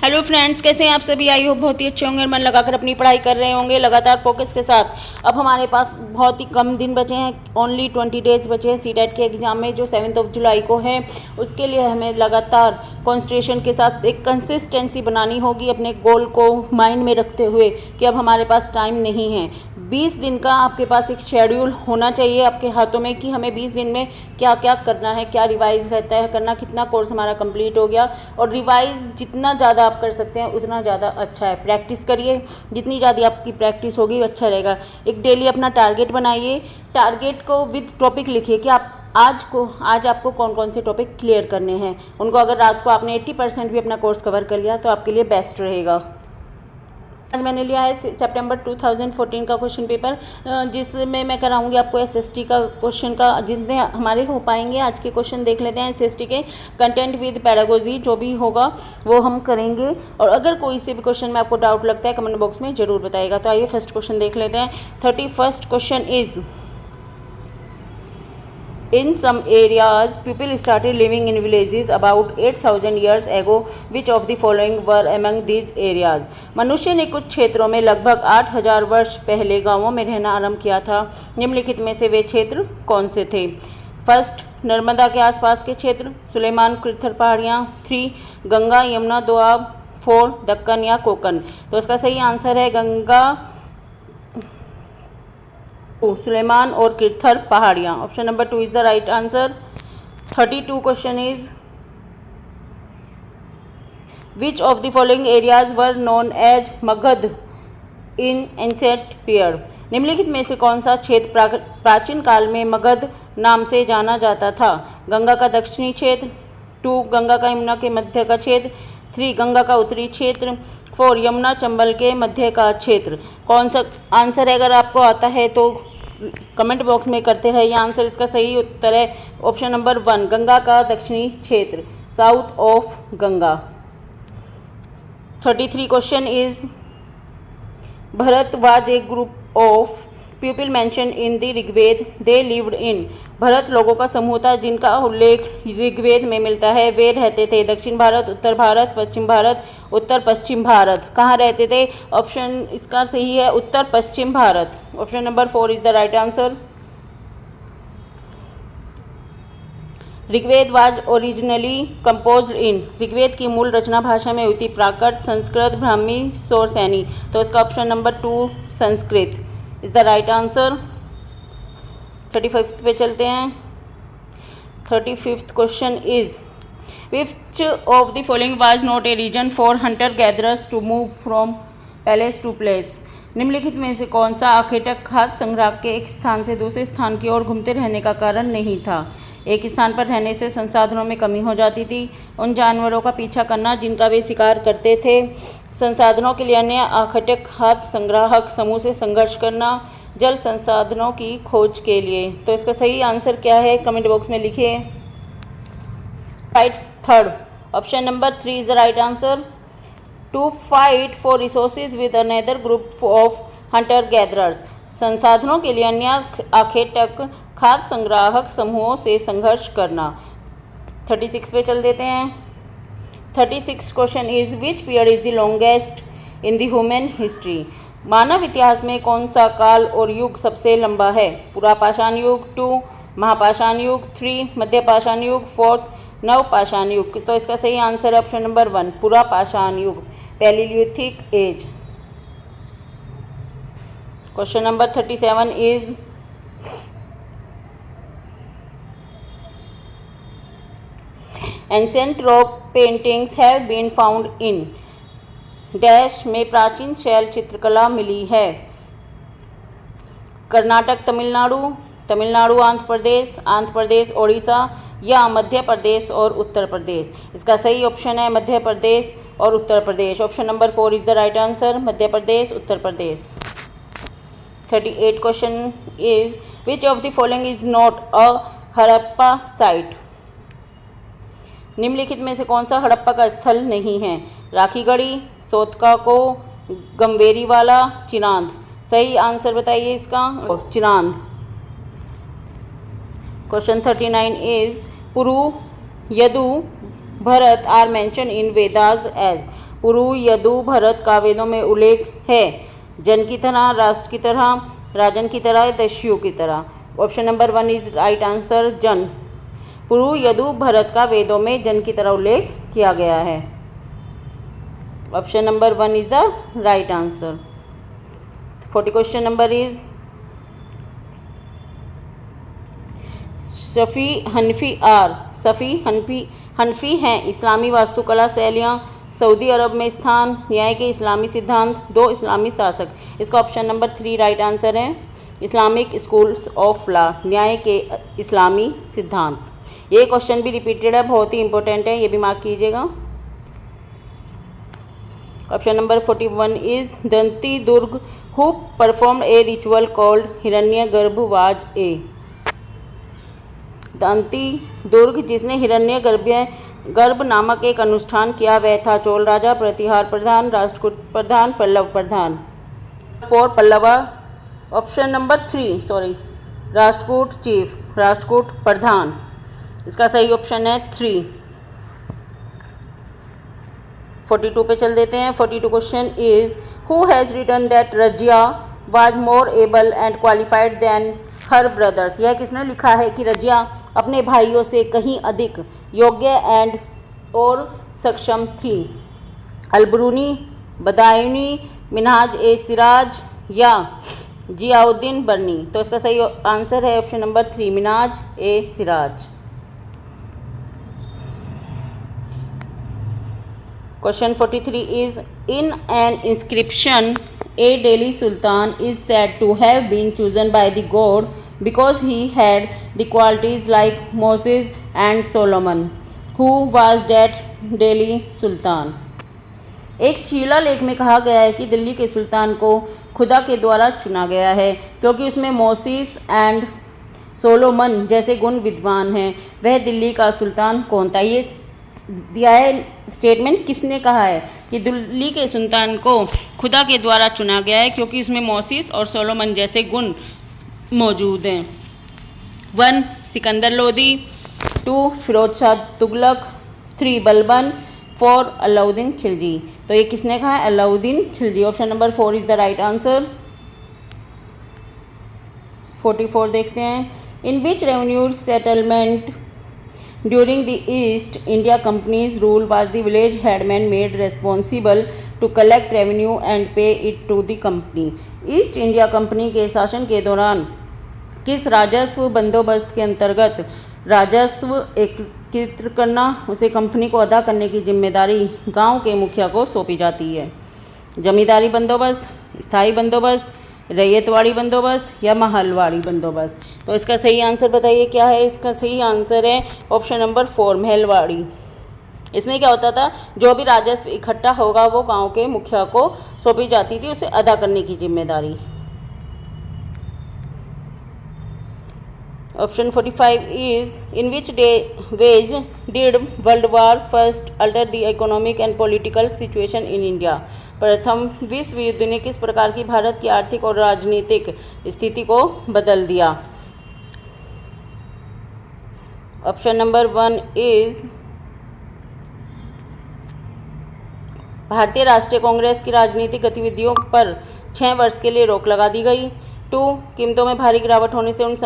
Hello friends, कैसे हैं आप सभी। आई होप बहुत ही अच्छे होंगे और मन लगाकर अपनी पढ़ाई कर रहे होंगे लगातार फोकस के साथ। अब हमारे पास बहुत ही कम दिन बचे हैं, ओनली 20 डेज़ बचे हैं सीटेट के एग्ज़ाम में जो 7 जुलाई को है। उसके लिए हमें लगातार कॉन्सेंट्रेशन के साथ एक कंसिस्टेंसी बनानी होगी, अपने गोल को माइंड में रखते हुए कि अब हमारे पास टाइम नहीं है। 20 दिन का आपके पास एक शेड्यूल होना चाहिए आपके हाथों में कि हमें 20 दिन में क्या क्या करना है, क्या रिवाइज रहता है करना, कितना कोर्स हमारा कंप्लीट हो गया। और रिवाइज जितना ज़्यादा आप कर सकते हैं उतना ज़्यादा अच्छा है। प्रैक्टिस करिए, जितनी ज़्यादा आपकी प्रैक्टिस होगी अच्छा रहेगा। एक डेली अपना टारगेट बनाइए, टारगेट को विद टॉपिक लिखिए कि आप आज आपको कौन कौन से टॉपिक क्लियर करने हैं। उनको अगर रात को आपने 80% भी अपना कोर्स कवर कर लिया तो आपके लिए बेस्ट रहेगा। आज मैंने लिया है सितंबर 2014 का क्वेश्चन पेपर, जिसमें मैं कराऊंगी आपको एसएसटी का क्वेश्चन का, जितने हमारे हो पाएंगे। आज के क्वेश्चन देख लेते हैं एसएसटी के। कंटेंट विद पेडागोजी जो भी होगा वो हम करेंगे, और अगर कोई से भी क्वेश्चन में आपको डाउट लगता है कमेंट बॉक्स में ज़रूर बताइएगा। तो आइए फर्स्ट क्वेश्चन देख लेते हैं। 31st question is, in some areas, people started living in villages about 8,000 years ago. Which of the following were among these areas? मनुष्य ने कुछ क्षेत्रों में लगभग 8,000 वर्ष पहले गांवों में रहना आरंभ किया था। निम्नलिखित में से वे क्षेत्र कौन से थे? फर्स्ट, नर्मदा के आसपास के क्षेत्र, सुलेमान कृथर पहाड़ियाँ। 3, गंगा यमुना दोआब। 4, दक्कन या कोकन। तो इसका सही आंसर है गंगा, सुलेमान और कृथर पहाड़ियाँ। Option number 2 is the right answer. 32 question is, which of the following areas were known as Magadha in ancient period? निम्नलिखित में से कौन सा क्षेत्र प्राचीन काल में मगध नाम से जाना जाता था? गंगा का दक्षिणी क्षेत्र। 2, गंगा का यमुना के मध्य का क्षेत्र। 3, गंगा का उत्तरी क्षेत्र। 4, यमुना चंबल के मध्य का क्षेत्र। कौन सा आंसर है? अगर आपको आता है तो कमेंट बॉक्स में करते रहिए आंसर। इसका सही उत्तर है ऑप्शन नंबर 1, गंगा का दक्षिणी क्षेत्र, south of Ganga. 33 question is, Bharata was a group of people mention in the Rigveda they lived in. Bharata लोगों का समूह था जिनका उल्लेख ऋग्वेद में मिलता है। वे रहते थे दक्षिण भारत, उत्तर भारत, पश्चिम भारत, उत्तर पश्चिम भारत। कहाँ रहते थे? ऑप्शन इसका सही है उत्तर पश्चिम Bharat. Option number 4 is the right answer. Rigveda was originally composed in. Rigveda की मूल रचना भाषा में हुई थी प्राकृत, संस्कृत, ब्राह्मी, सौरसैनी। तो इसका option number 2 Sanskrit is the right answer. 35th पे चलते हैं। 35th question is, which of the following was not a reason for hunter gatherers to move from place to place? निम्नलिखित में से कौन सा आखेटक खाद्य संग्रह के एक स्थान से दूसरे स्थान की ओर घूमते रहने का कारण नहीं था? एक स्थान पर रहने से संसाधनों में कमी हो जाती थी। उन जानवरों का पीछा करना जिनका वे शिकार करते थे। संसाधनों के लिए अन्य आखेटक खाद्य संग्राहक समूह से संघर्ष करना। जल संसाधनों की खोज के लिए। तो इसका सही आंसर क्या है? कमेंट बॉक्स में लिखिए। Right, 3rd option number 3 is the right answer. To fight for resources with another group of hunter gatherers. संसाधनों के लिए अन्य आखेटक खाद्य संग्राहक समूहों से संघर्ष करना। 36 पे चल देते हैं। 36 question is, which period is the longest in the human history? मानव इतिहास में कौन सा काल और युग सबसे लंबा है? पुरापाषाण युग। 2, महापाषाण युग। 3, मध्यपाषाण युग। 4, नवपाषाण युग। तो इसका सही आंसर है ऑप्शन नंबर 1, पुरापाषाण युग, palaeolithic age. Question number 37 is, ancient rock paintings have been found in dash में प्राचीन शैल चित्रकला मिली है? कर्नाटक तमिलनाडु, तमिलनाडु आंध्र प्रदेश, आंध्र प्रदेश ओडिशा, या मध्य प्रदेश और उत्तर प्रदेश। इसका सही ऑप्शन है मध्य प्रदेश और Uttar Pradesh. Option number 4 is the right answer, Madhya Pradesh, Uttar Pradesh. 38 question is, which of the following is not a Harappa site? निम्नलिखित में से कौन सा हड़प्पा का स्थल नहीं है? राखीगढ़ी, सोतकाको, गंवेरी वाला, चिनांद। सही आंसर बताइए इसका, चिनांद। Question 39 is, Puru, Yadu, Bharata are mention in Vedas as. Puru, Yadu, Bharata का वेदों में उल्लेख है? जन की तरह, राष्ट्र की तरह, राजन की तरह, दस्यु की तरह। Option number 1 is right answer, जन। पुरु, यदु, भरत का वेदों में जन की तरह उल्लेख किया गया है। Option number 1 is the right answer. 40 question number is Shafi Hanafi are. Shafi Hanafi हैं इस्लामी वास्तुकला शैलियाँ, सऊदी अरब में स्थान, न्याय के इस्लामी सिद्धांत, 2 इस्लामी शासक। इसका ऑप्शन नंबर 3 राइट आंसर है। इस्लामिक स्कूल्स ऑफ लॉ, न्याय के इस्लामी सिद्धांत। ये क्वेश्चन भी रिपीटेड है, बहुत ही इंपॉर्टेंट है, ये भी मार्क कीजिएगा। Option number 41 is Danti Durga who perform a ritual called Hiranyagarbha a. Danti Durga जिसने हिरण्यगर्भ नामक एक अनुष्ठान किया वह था चोल राजा, प्रतिहार प्रधान, राष्ट्रकूट प्रधान, पल्लव प्रधान। 4 Pallava. Option number 3 Rashtrakuta chief, Rashtrakuta प्रधान। इसका सही ऑप्शन है 3। 42 पे चल देते हैं। 42 question is who has written that Razia was more able and qualified than her brothers. यह किसने लिखा है कि रजिया अपने भाइयों से कहीं अधिक योग्य एंड और सक्षम थी? अलबरूनी, बदायूनी, मिनहाज ए सिराज या जियाउद्दीन बर्नी। तो इसका सही आंसर है option number 3 Minhaj A Siraj. Question 43 is in an inscription a Delhi Sultan is said to have been chosen by the god because he had the qualities like Moses and Solomon. Who was that Delhi Sultan? एक शिलालेख में कहा गया है कि दिल्ली के सुल्तान को खुदा के द्वारा चुना गया है क्योंकि उसमें मोसेस एंड सोलोमन जैसे गुण विद्वान हैं। वह दिल्ली का सुल्तान कौन था? ये दिया है स्टेटमेंट किसने कहा है कि दिल्ली के सुल्तान को खुदा के द्वारा चुना गया है क्योंकि उसमें मोसेस और सोलोमन जैसे गुण मौजूद हैं। 1 सिकंदर लोदी, 2 फिरोज शाह तुगलक, 3 बलबन, 4 अलाउद्दीन खिलजी। तो ये किसने कहा है? Alauddin Khilji. Option number 4 is the right answer. 44 देखते हैं। In which revenue settlement During the East India Company's rule was the village headman made responsible to collect revenue and pay it to the company? East India company के शासन के दौरान किस राजस्व बंदोबस्त के अंतर्गत राजस्व एकत्रित करना उसे कंपनी को अदा करने की जिम्मेदारी गांव के मुखिया को सौंपी जाती है? जमींदारी बंदोबस्त, स्थायी बंदोबस्त, रैयतवाड़ी बंदोबस्त या महलवाड़ी बंदोबस्त। तो इसका सही आंसर बताइए क्या है? इसका सही आंसर है ऑप्शन नंबर 4 महलवाड़ी। इसमें क्या होता था, जो भी राजस्व इकट्ठा होगा वो गांव के मुखिया को सौंपी जाती थी, उसे अदा करने की जिम्मेदारी। Option 45 is in which ways did world war first alter the economic and political situation in India? प्रथम विश्व युद्ध ने किस प्रकार की भारत की आर्थिक और राजनीतिक स्थिति को बदल दिया? ऑप्शन नंबर 1 इज भारतीय राष्ट्रीय कांग्रेस की राजनीतिक गतिविधियों पर 6 वर्ष के लिए रोक लगा दी गई। 2 कीमतों में भारी गिरावट होने से उन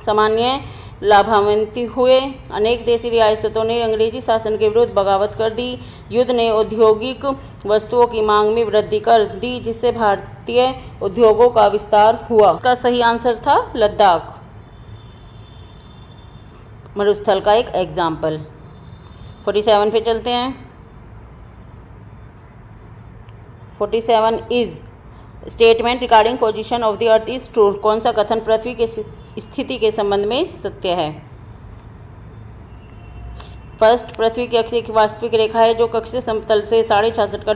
सामान्य लाभान्वित हुए। अनेक देशी रियासतों ने अंग्रेजी शासन के विरुद्ध बगावत कर दी। युद्ध ने औद्योगिक वस्तुओं की मांग में वृद्धि कर दी जिससे भारतीय उद्योगों का विस्तार हुआ। इसका सही आंसर था लद्दाख, मरुस्थल का एक एग्जाम्पल। 47 पे चलते हैं। 47 is statement regarding position of the earth is true. कौन सा कथन पृथ्वी के स्थिति के संबंध में सत्य है? फर्स्ट, पृथ्वी की अक्ष एक वास्तविक रेखा है जो कक्षीय समतल से 66.5 का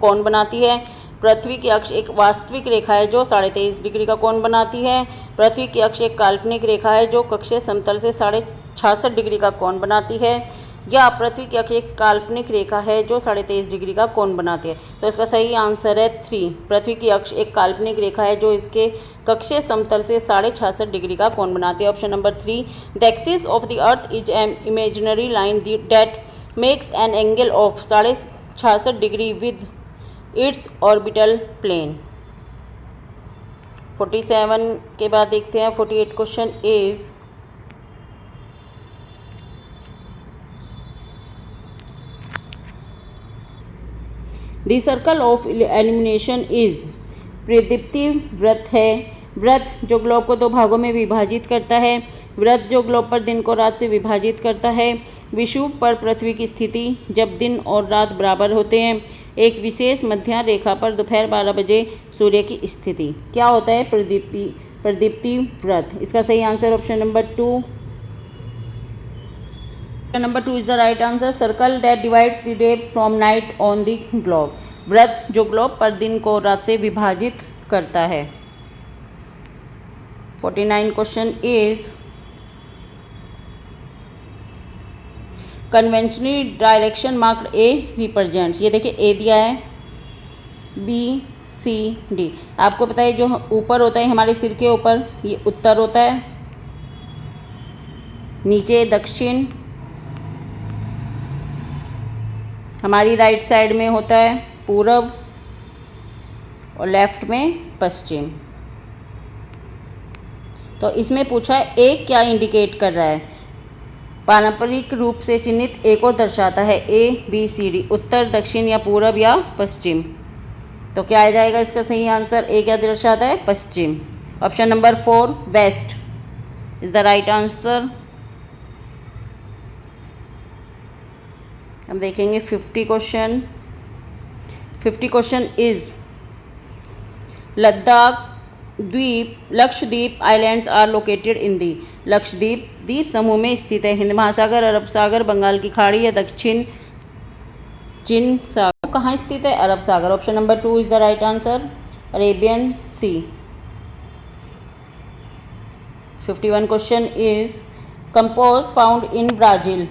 कोण बनाती है। पृथ्वी की अक्ष एक वास्तविक रेखा है जो 23.5 डिग्री का कोण बनाती है। पृथ्वी की अक्ष एक काल्पनिक रेखा है जो कक्षीय समतल से 66.5 डिग्री का कोण बनाती है। या पृथ्वी की अक्ष एक काल्पनिक रेखा है जो 23.5 डिग्री का कोण बनाती है। तो इसका सही आंसर है 3। पृथ्वी की अक्ष एक काल्पनिक रेखा है जो इसके कक्षीय समतल से 66.5 डिग्री का कोण बनाती है। Option number 3 the axis of the earth is an imaginary line that makes an angle of 66 degree with its orbital plane. 47 के बाद देखते हैं 48 question is the circle of elimination is. प्रदीप्ति व्रत है। व्रत जो ग्लोब को दो भागों में विभाजित करता है। व्रत जो ग्लोब पर दिन को रात से विभाजित करता है। विषुव पर पृथ्वी की स्थिति जब दिन और रात बराबर होते हैं। एक विशेष मध्य रेखा पर दोपहर 12 बजे सूर्य की स्थिति। क्या होता है प्रदीप्ति व्रत? इसका सही answer option number 2। Number 2 is the right answer. Circle that divides the day from night on the globe. व्रत जो ग्लोब पर दिन को रात से विभाजित करता है। 49 question is conventionally direction marked A represents. ये देखिए ए दिया है, बी सी डी। आपको पता है जो ऊपर होता है हमारे सिर के ऊपर ये उत्तर होता है, नीचे दक्षिण, हमारी राइट साइड में होता है पूरब और लेफ्ट में पश्चिम। तो इसमें पूछा है ए क्या इंडिकेट कर रहा है? पारंपरिक रूप से चिन्हित ए को दर्शाता है। ए बी सी डी, उत्तर दक्षिण या पूरब या पश्चिम। तो क्या आ जाएगा इसका सही आंसर? ए क्या दर्शाता है? पश्चिम। Option number 4 west is the right answer. हम देखेंगे 50 क्वेश्चन। 50 क्वेश्चन इज लद्दाख द्वीप Lakshadweep islands are located in the. Lakshadweep द्वीप समूह में स्थित है। हिंद महासागर, अरब सागर, बंगाल की खाड़ी या दक्षिण चीन सागर। कहाँ स्थित है? अरब सागर। Option number 2 is the right answer, Arabian sea. 51 question is campos found in Brazil.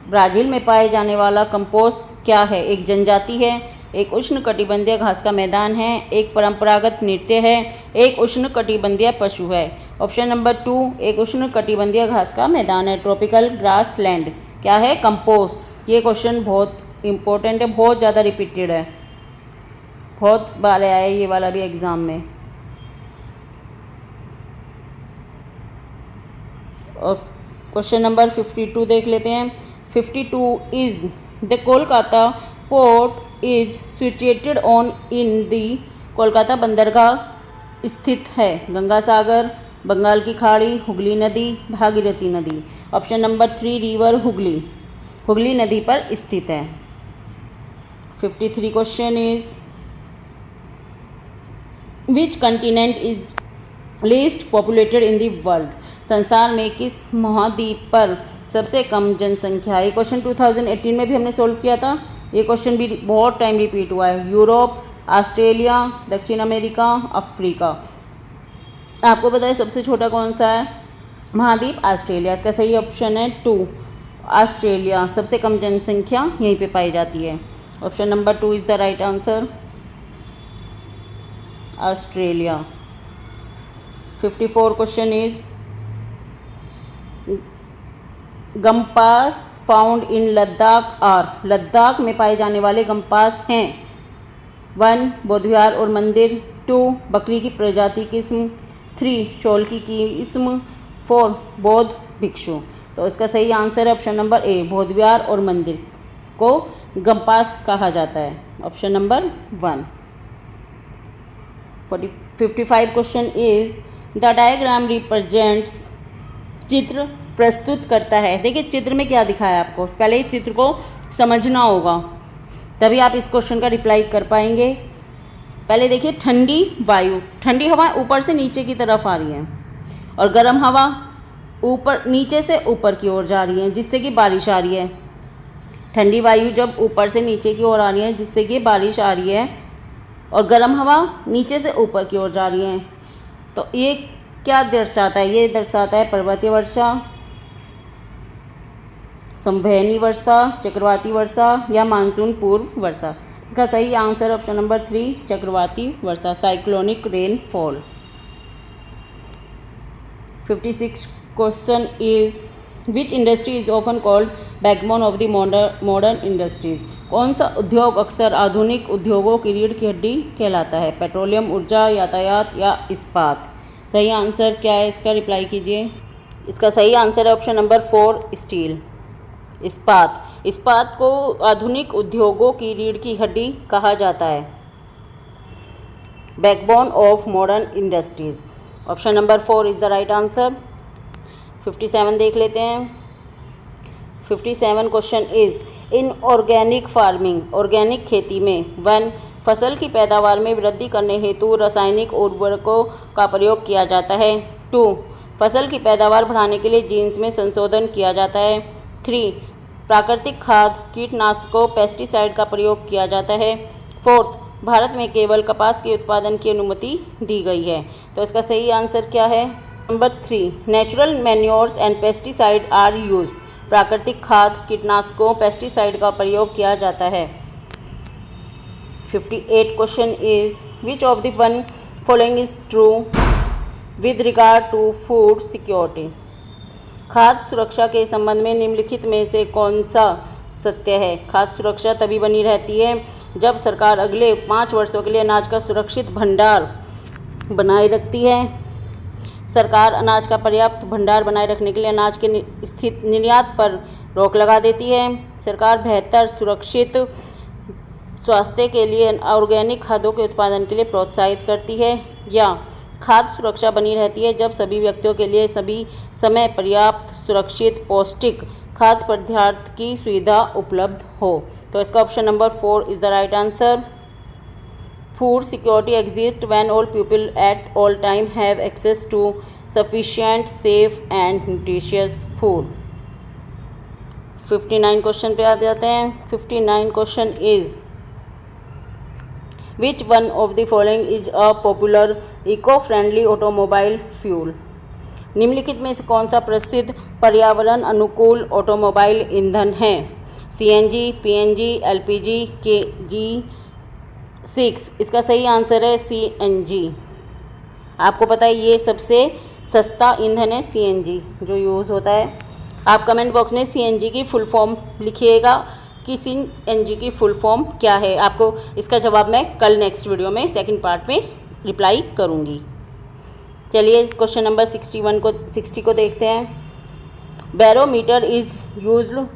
Brazil में पाए जाने वाला कंपोज क्या है? एक जनजाति है, एक उष्णकटिबंधीय घास का मैदान है, एक परंपरागत नृत्य है, एक उष्णकटिबंधीय पशु है। ऑप्शन नंबर 2 एक उष्णकटिबंधीय घास का मैदान है, ट्रॉपिकल ग्रास लैंड। क्या है? कंपोज। ये क्वेश्चन बहुत इंपॉर्टेंट है, बहुत ज़्यादा रिपीटेड है, बहुत बार आया है ये वाला भी एग्ज़ाम में। और क्वेश्चन नंबर 52 देख लेते हैं। 52 is the Kolkata port is situated on in the. Kolkata बंदरगाह स्थित है गंगा सागर, बंगाल की खाड़ी, हुगली नदी, भागीरथी नदी। Option number 3 river Hooghly, Hooghly नदी पर स्थित है। 53 question is which continent is least populated in the world. संसार में किस महाद्वीप पर सबसे कम जनसंख्या है? ये क्वेश्चन 2018 में भी हमने सोल्व किया था। ये क्वेश्चन भी बहुत टाइम रिपीट हुआ है। यूरोप, ऑस्ट्रेलिया, दक्षिण अमेरिका, अफ्रीका। आपको पता है सबसे छोटा कौन सा है महाद्वीप? ऑस्ट्रेलिया। इसका सही ऑप्शन है 2 ऑस्ट्रेलिया। सबसे कम जनसंख्या यहीं पे पाई जाती है। Option number 2 is the right answer, Australia. 54 question is gompas found in Ladakh are. Ladakh में पाए जाने वाले गम्पास हैं 1 बौद्ध विहार और मंदिर, 2 बकरी की प्रजाति किस्म, 3 शोल की किस्म, 4 बौद्ध भिक्षु। तो इसका सही आंसर है ऑप्शन नंबर ए, बौद्ध विहार और मंदिर को गम्पास कहा जाता है। Option number 1। 55 question is the diagram represents. चित्र प्रस्तुत करता है। देखिए चित्र में क्या दिखाया है आपको, पहले इस चित्र को समझना होगा तभी आप इस क्वेश्चन का रिप्लाई कर पाएंगे। पहले देखिए ठंडी वायु, ठंडी हवा ऊपर से नीचे की तरफ आ रही है और गर्म हवा ऊपर नीचे से ऊपर की ओर जा रही है जिससे कि बारिश आ रही है। ठंडी वायु जब ऊपर से नीचे की ओर आ रही है जिससे कि बारिश आ रही है और गर्म हवा नीचे से ऊपर की ओर जा रही है, तो ये क्या दर्शाता है? ये दर्शाता है पर्वतीय वर्षा, संवहनी वर्षा, चक्रवाती वर्षा या मानसून पूर्व वर्षा। इसका सही आंसर ऑप्शन नंबर 3 चक्रवाती वर्षा, cyclonic rainfall. 56 question is which industry is often called backbone of the modern industries? कौन सा उद्योग अक्सर आधुनिक उद्योगों की रीढ़ की हड्डी कहलाता है? पेट्रोलियम, ऊर्जा, यातायात या इस्पात? सही आंसर क्या है इसका, रिप्लाई कीजिए। इसका सही आंसर है ऑप्शन नंबर 4, स्टील, इस्पात। इस्पात को आधुनिक उद्योगों की रीढ़ की हड्डी कहा जाता है, backbone of modern industries. Option number 4 is the right answer. 57 देख लेते हैं। 57 question is, in organic farming, organic खेती में 1 फसल की पैदावार में वृद्धि करने हेतु रासायनिक उर्वरकों का प्रयोग किया जाता है। 2 फसल की पैदावार बढ़ाने के लिए जीन्स में संशोधन किया जाता है। 3 प्राकृतिक खाद, कीटनाशकों, पेस्टिसाइड का प्रयोग किया जाता है। 4 भारत में केवल कपास के उत्पादन की अनुमति दी गई है। तो इसका सही आंसर क्या है? Number 3 natural manures and pesticide are use, प्राकृतिक खाद, कीटनाशकों, पेस्टिसाइड का प्रयोग किया जाता है। 58 question is, which of the one following is true with regard to food security? खाद्य सुरक्षा के संबंध में निम्नलिखित में से कौन सा सत्य है? खाद्य सुरक्षा तभी बनी रहती है जब सरकार अगले 5 वर्षों के लिए अनाज का सुरक्षित भंडार बनाए रखती है। सरकार अनाज का पर्याप्त भंडार बनाए रखने के लिए अनाज के स्थित निर्यात पर रोक लगा देती है। सरकार बेहतर सुरक्षित स्वास्थ्य के लिए ऑर्गेनिक खाद्यों के उत्पादन के लिए प्रोत्साहित करती है। या खाद्य सुरक्षा बनी रहती है जब सभी व्यक्तियों के लिए सभी समय पर्याप्त सुरक्षित पौष्टिक खाद्य पदार्थ की सुविधा उपलब्ध हो। तो इसका option number 4 is the right answer. Food security exists when all people at all time have access to sufficient, safe and nutritious food. 59 question पे आ जाते हैं। 59 question is, which one of the following is a popular eco friendly automobile fuel? निम्नलिखित में से कौन सा प्रसिद्ध पर्यावरण अनुकूल ऑटोमोबाइल ईंधन है? CNG, PNG, LPG, KG6। इसका सही आंसर है CNG। आपको पता है ये सबसे सस्ता ईंधन है CNG जो यूज़ होता है। आप कमेंट बॉक्स में CNG की फुल फॉर्म लिखिएगा कि CNG की फुल फॉर्म क्या है। आपको इसका जवाब मैं कल नेक्स्ट वीडियो में सेकंड पार्ट में रिप्लाई करूँगी। चलिए क्वेश्चन नंबर 60 को देखते हैं। Barometer is used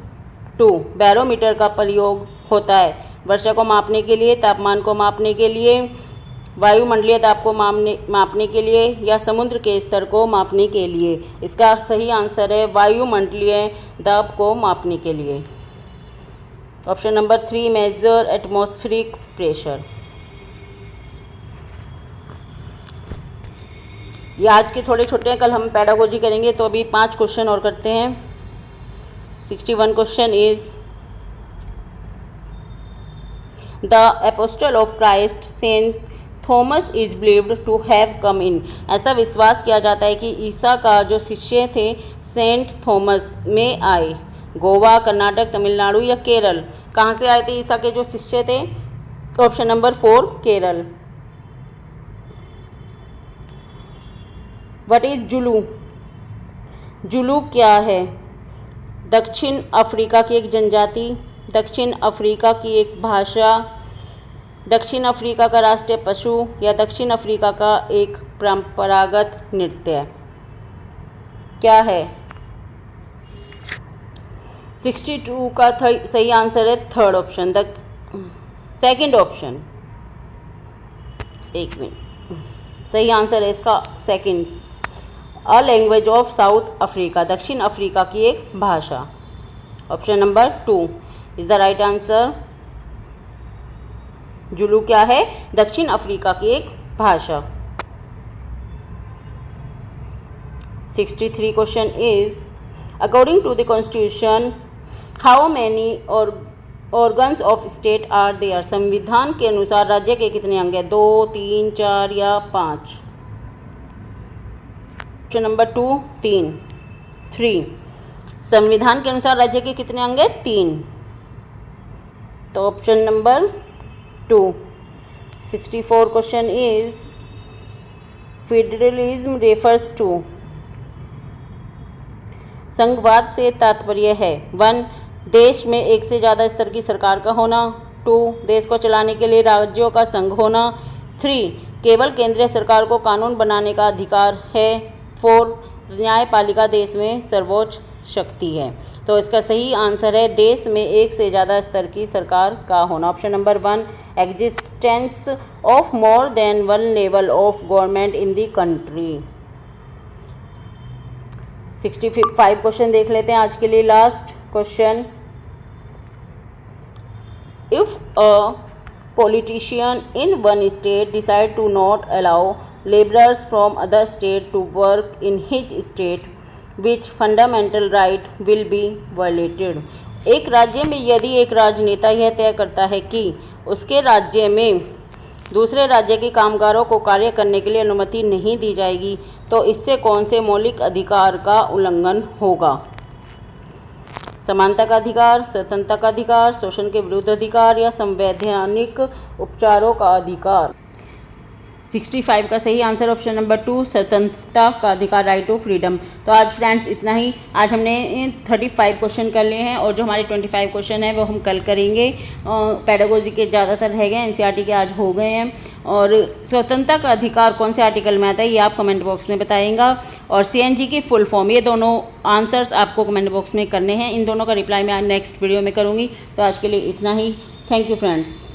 to, barometer का प्रयोग होता है वर्षा को मापने के लिए, तापमान को मापने के लिए, वायुमंडलीय दाब को मापने के लिए या समुद्र के स्तर को मापने के लिए। इसका सही आंसर है वायुमंडलीय दाब को मापने के लिए। Option number 3 measure atmospheric pressure. ये आज के थोड़े छोटे हैं, कल हम पेडागोजी करेंगे। तो अभी 5 क्वेश्चन और करते हैं। 61 question is, the apostle of Christ saint Thomas is believed to have come in. ऐसा विश्वास किया जाता है कि ईसा का जो शिष्य थे सेंट थॉमस में आए। गोवा, कर्नाटक, तमिलनाडु या केरल? कहाँ से आए थे ईसा के जो शिष्य थे? Option number 4 Kerala. What is Zulu? Zulu क्या है? दक्षिण अफ्रीका की एक जनजाति, दक्षिण अफ्रीका की एक भाषा, दक्षिण अफ्रीका का राष्ट्रीय पशु या दक्षिण अफ्रीका का एक परंपरागत नृत्य? क्या है? 62 का सही आंसर है थर्ड ऑप्शन, सेकंड ऑप्शन। एक मिनट, सही आंसर है इसका second, a language of South Africa, दक्षिण अफ्रीका की एक भाषा। Option number 2 is the right answer. Zulu क्या है? दक्षिण अफ्रीका की एक भाषा। 63 question is, according to the constitution how many organs of state are there? संविधान के अनुसार राज्य के कितने अंग हैं? 2, 3, 4 या 5? Option number 2 3। संविधान के अनुसार राज्य के कितने अंग हैं? 3। तो option number 2। 64 question is, federalism refers to. संघवाद से तात्पर्य है 1. देश में एक से ज़्यादा स्तर की सरकार का होना। 2. देश को चलाने के लिए राज्यों का संघ होना। 3. केवल केंद्रीय सरकार को कानून बनाने का अधिकार है। 4. न्यायपालिका देश में सर्वोच्च शक्ति है। तो इसका सही आंसर है देश में एक से ज़्यादा स्तर की सरकार का होना। Option number 1, existence of more than one level of government in the country. 65 question देख लेते हैं आज के लिए। Last question, if a politician in one state decide to not allow laborers from other state to work in his state, which fundamental right will be violated? एक राज्य में यदि एक राजनेता यह तय करता है कि उसके राज्य में दूसरे राज्य के कामगारों को कार्य करने के लिए अनुमति नहीं दी जाएगी, तो इससे कौन से मौलिक अधिकार का उल्लंघन होगा? समानता का अधिकार, स्वतंत्रता का अधिकार, शोषण के विरुद्ध अधिकार या संवैधानिक उपचारों का अधिकार। 65 का सही आंसर ऑप्शन नंबर 2, स्वतंत्रता का अधिकार, राइट टू फ्रीडम। तो आज फ्रेंड्स इतना ही। आज हमने 35 क्वेश्चन कर लिए हैं और जो हमारे 25 क्वेश्चन हैं वो हम कल करेंगे। पेडागोजी के ज़्यादातर रह गए, एनसीईआरटी के आज हो गए हैं। और स्वतंत्रता का अधिकार कौन से आर्टिकल में आता है ये आप कमेंट बॉक्स में बताइएगा। और सीएनजी की फुल फॉर्म, ये दोनों आंसर्स आपको कमेंट बॉक्स में करने हैं। इन दोनों का रिप्लाई मैं नेक्स्ट वीडियो में करूँगी। तो आज के लिए इतना ही। Thank you friends.